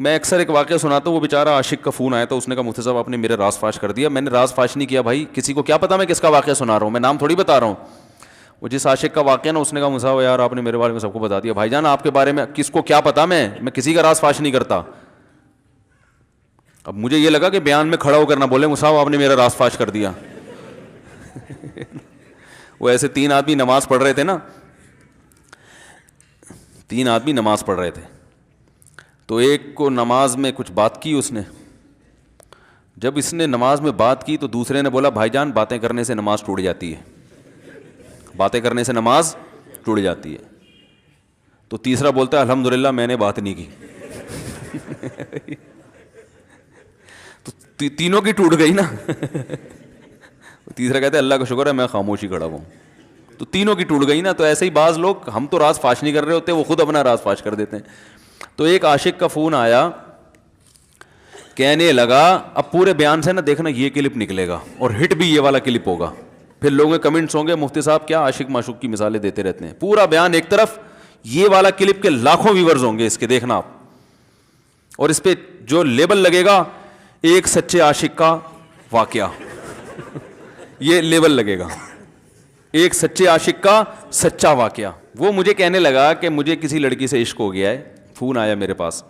میں اکثر ایک واقعہ سناتا ہوں, وہ بیچارہ عاشق کا فون آیا تو اس نے کہا مفتی صاحب آپ نے میرا راز فاش کر دیا. میں نے راز فاش نہیں کیا بھائی, کسی کو کیا پتا میں کس کا واقعہ سنا رہا ہوں, میں نام تھوڑی بتا رہا ہوں. وہ جس عاشق کا واقعہ نا, اس نے کہا مفتی صاحب یار آپ نے میرے بارے میں سب کو بتا دیا. بھائی جان آپ کے بارے میں کس کو کیا پتا, میں کسی کا راز فاش نہیں کرتا. اب مجھے یہ لگا کہ بیان میں کھڑا ہو کر نہ بولے مفتی صاحب آپ نے میرا راز فاش کر دیا. وہ ایسے 3 آدمی نماز پڑھ رہے تھے نا, 3 آدمی نماز پڑھ رہے تھے, تو ایک کو نماز میں کچھ بات کی اس نے. جب اس نے نماز میں بات کی تو دوسرے نے بولا بھائی جان باتیں کرنے سے نماز ٹوٹ جاتی ہے, باتیں کرنے سے نماز ٹوٹ جاتی ہے. تو تیسرا بولتا ہے الحمدللہ میں نے بات نہیں کی. تو تینوں کی ٹوٹ گئی نا. تیسرا کہتا ہے اللہ کا شکر ہے میں خاموشی کھڑا ہوں. تو تینوں کی ٹوٹ گئی نا. تو ایسے ہی بعض لوگ, ہم تو راز فاش نہیں کر رہے ہوتے, وہ خود اپنا راز فاش کر دیتے ہیں. تو ایک عاشق کا فون آیا, کہنے لگا اب پورے بیان سے نا دیکھنا یہ کلپ نکلے گا اور ہٹ بھی یہ والا کلپ ہوگا. پھر لوگوں کے کمنٹس ہوں گے مفتی صاحب کیا عاشق معشوق کی مثالیں دیتے رہتے ہیں. پورا بیان ایک طرف, یہ والا کلپ کے لاکھوں ویورز ہوں گے اس کے, دیکھنا آپ. اور اس پہ جو لیبل لگے گا ایک سچے عاشق کا واقعہ, یہ لیبل لگے گا ایک سچے عاشق کا سچا واقعہ. وہ مجھے کہنے لگا کہ مجھے کسی لڑکی سے عشق ہو گیا ہے, فون آیا میرے پاس,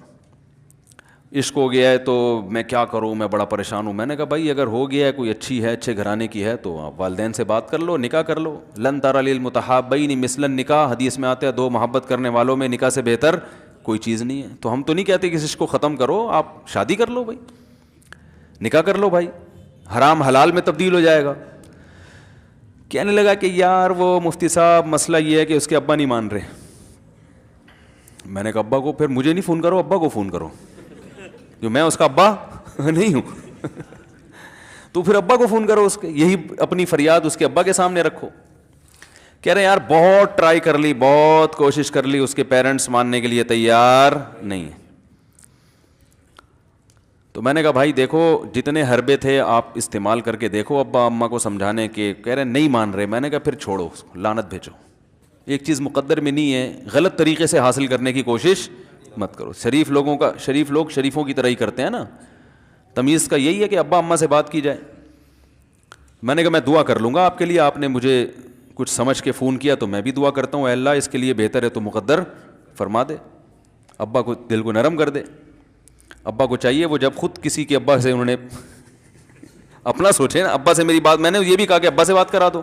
عشق ہو گیا ہے تو میں کیا کروں, میں بڑا پریشان ہوں. میں نے کہا بھائی اگر ہو گیا ہے, کوئی اچھی ہے, اچھے گھرانے کی ہے, تو آپ والدین سے بات کر لو, نکاح کر لو. لن تری للمتحابین مثل النکاح, حدیث میں آتا ہے 2 محبت کرنے والوں میں نکاح سے بہتر کوئی چیز نہیں ہے. تو ہم تو نہیں کہتے کہ اس کو ختم کرو, آپ شادی کر لو بھائی, نکاح کر لو بھائی, حرام حلال میں تبدیل ہو جائے گا. کہنے لگا کہ یار وہ مفتی صاحب مسئلہ یہ ہے کہ اس کے ابا نہیں مان رہے. میں نے کہا ابا کو, پھر مجھے نہیں فون کرو, ابا کو فون کرو, جو میں اس کا ابا نہیں ہوں. تو پھر ابا کو فون کرو, اس کے یہی اپنی فریاد اس کے ابا کے سامنے رکھو. کہہ رہے یار بہت ٹرائی کر لی, بہت کوشش کر لی, اس کے پیرنٹس ماننے کے لیے تیار نہیں. تو میں نے کہا بھائی دیکھو جتنے حربے تھے آپ استعمال کر کے دیکھو ابا اماں کو سمجھانے کے. کہہ رہے نہیں مان رہے. میں نے کہا پھر چھوڑو اس کو, لعنت بھیجو. ایک چیز مقدر میں نہیں ہے, غلط طریقے سے حاصل کرنے کی کوشش مت کرو. شریف لوگ شریفوں کی طرح ہی کرتے ہیں نا. تمیز کا یہی ہے کہ ابا اماں سے بات کی جائے. میں نے کہا میں دعا کر لوں گا آپ کے لیے, آپ نے مجھے کچھ سمجھ کے فون کیا تو میں بھی دعا کرتا ہوں, اے اللہ اس کے لیے بہتر ہے تو مقدر فرما دے, ابا کو دل کو نرم کر دے. ابا کو چاہیے وہ جب خود کسی کے ابا سے انہوں نے اپنا سوچے نا, ابا سے میری بات, میں نے یہ بھی کہا کہ ابا سے بات کرا دو.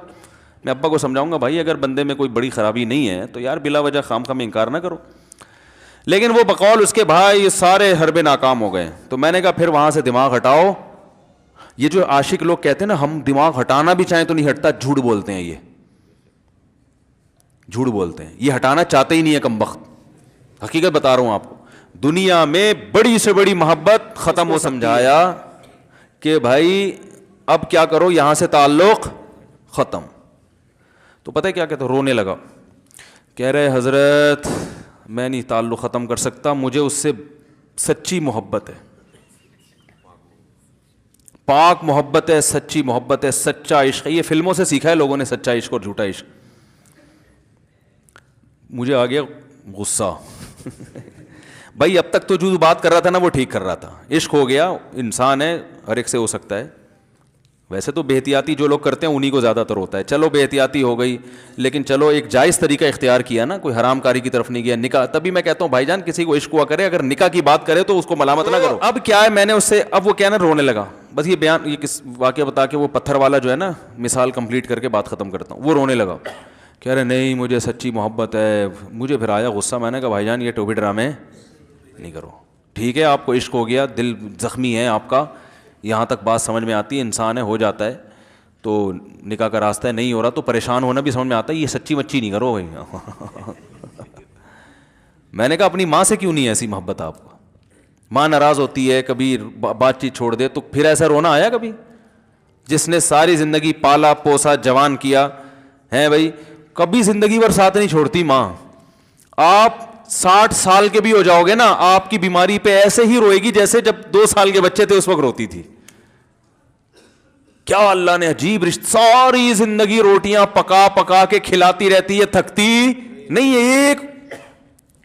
میں ابا کو سمجھاؤں گا بھائی اگر بندے میں کوئی بڑی خرابی نہیں ہے تو یار بلا وجہ خام خواہ میں انکار نہ کرو. لیکن وہ بقول اس کے بھائی سارے حربے ناکام ہو گئے. تو میں نے کہا پھر وہاں سے دماغ ہٹاؤ. یہ جو عاشق لوگ کہتے ہیں نا ہم دماغ ہٹانا بھی چاہیں تو نہیں ہٹتا, جھوٹ بولتے ہیں, یہ جھوٹ بولتے ہیں, یہ ہٹانا چاہتے ہی نہیں ہے کمبخت. حقیقت بتا رہا ہوں آپ کو, دنیا میں بڑی سے بڑی محبت ختم ہو سمجھایا کہ بھائی اب کیا کرو, یہاں سے تعلق ختم. تو پتہ ہے کیا کہتا, رونے لگا. کہہ رہے حضرت میں نہیں تعلق ختم کر سکتا, مجھے اس سے سچی محبت ہے, پاک محبت ہے, سچی محبت ہے, سچا عشق ہے. یہ فلموں سے سیکھا ہے لوگوں نے, سچا عشق اور جھوٹا عشق. مجھے آ گیا غصہ. بھائی اب تک تو جو بات کر رہا تھا نا وہ ٹھیک کر رہا تھا, عشق ہو گیا, انسان ہے, ہر ایک سے ہو سکتا ہے. ویسے تو بے احتیاطی جو لوگ کرتے ہیں انہی کو زیادہ تر ہوتا ہے. چلو بے احتیاطی ہو گئی, لیکن چلو ایک جائز طریقہ اختیار کیا نا, کوئی حرام کاری کی طرف نہیں گیا. نکاح, تبھی میں کہتا ہوں بھائی جان کسی کو عشق ہوا کرے, اگر نکاح کی بات کرے تو اس کو ملامت نہ کرو. اب کیا ہے, میں نے اس سے, اب وہ کیا نا رونے لگا. بس یہ بیان, یہ کس واقعہ بتا کے وہ پتھر والا جو ہے نا مثال کمپلیٹ کر کے بات ختم کرتا ہوں. وہ رونے لگا, کہہ رہے نہیں مجھے سچی محبت ہے. مجھے پھر آیا غصہ. میں نے کہا بھائی جان یہ ٹوپی ڈرامے نہیں کرو. ٹھیک ہے آپ کو عشق ہو گیا, دل زخمی ہے آپ کا, یہاں تک بات سمجھ میں آتی ہے, انسان ہے, ہو جاتا ہے. تو نکاح کا راستہ نہیں ہو رہا تو پریشان ہونا بھی سمجھ میں آتا ہے, یہ سچی مچی نہیں کرو بھائی. میں نے کہا اپنی ماں سے کیوں نہیں ایسی محبت آپ کو, ماں ناراض ہوتی ہے کبھی بات چیت چھوڑ دے تو پھر ایسا رونا آیا کبھی؟ جس نے ساری زندگی پالا پوسا جوان کیا ہے بھائی, کبھی زندگی بھر ساتھ نہیں چھوڑتی ماں. آپ 60 سال کے بھی ہو جاؤ گے نا, آپ کی بیماری پہ ایسے ہی روئے گی جیسے جب 2 سال کے بچے تھے اس وقت روتی تھی. کیا اللہ نے عجیب رشتہ, ساری زندگی روٹیاں پکا پکا کے کھلاتی رہتی ہے, تھکتی نہیں ہے,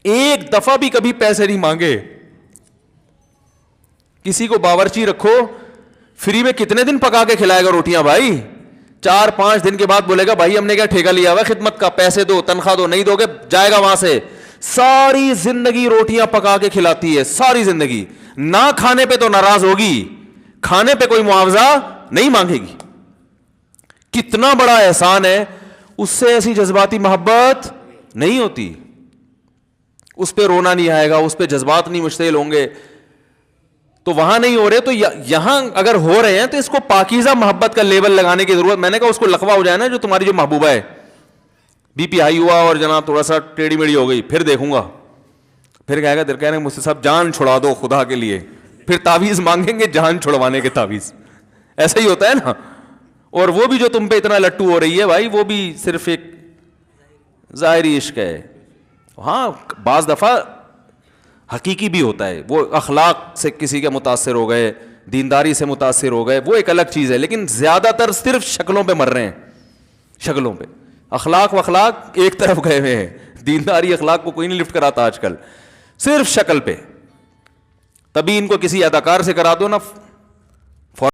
ایک دفعہ بھی کبھی پیسے نہیں مانگے. کسی کو باورچی رکھو, فری میں کتنے دن پکا کے کھلائے گا روٹیاں بھائی؟ 4-5 دن کے بعد بولے گا بھائی ہم نے کیا ٹھیکہ لیا ہوا خدمت کا, پیسے دو, تنخواہ دو, نہیں دو گے جائے گا وہاں سے. ساری زندگی روٹیاں پکا کے کھلاتی ہے, ساری زندگی. نہ کھانے پہ تو ناراض ہوگی, کھانے پہ کوئی معاوضہ نہیں مانگے گی. کتنا بڑا احسان ہے, اس سے ایسی جذباتی محبت نہیں ہوتی. اس پہ رونا نہیں آئے گا, اس پہ جذبات نہیں مشتعل ہوں گے. تو وہاں نہیں ہو رہے تو یہاں اگر ہو رہے ہیں تو اس کو پاکیزہ محبت کا لیبل لگانے کی ضرورت. میں نے کہا اس کو لقبہ ہو جائے نا جو تمہاری جو محبوبہ ہے, بی پی ہائی ہوا اور جناب تھوڑا سا ٹیڑھی میڑھی ہو گئی, پھر دیکھوں گا, پھر کہے گا, کہہ رہے ہیں مجھ سے صاحب جان چھڑا دو خدا کے لیے, پھر تعویذ مانگیں گے جان چھڑوانے کے تعویذ. ایسا ہی ہوتا ہے نا. اور وہ بھی جو تم پہ اتنا لٹو ہو رہی ہے بھائی, وہ بھی صرف ایک ظاہری عشق ہے. ہاں بعض دفعہ حقیقی بھی ہوتا ہے, وہ اخلاق سے کسی کے متاثر ہو گئے, دینداری سے متاثر ہو گئے, وہ ایک الگ چیز ہے. لیکن زیادہ تر صرف شکلوں پہ مر رہے ہیں, شکلوں پہ. اخلاق و اخلاق ایک طرف گئے ہوئے ہیں, دینداری اخلاق کو کوئی نہیں لفٹ کراتا آج کل, صرف شکل پہ. تبھی ان کو کسی اداکار سے کرا دو نا,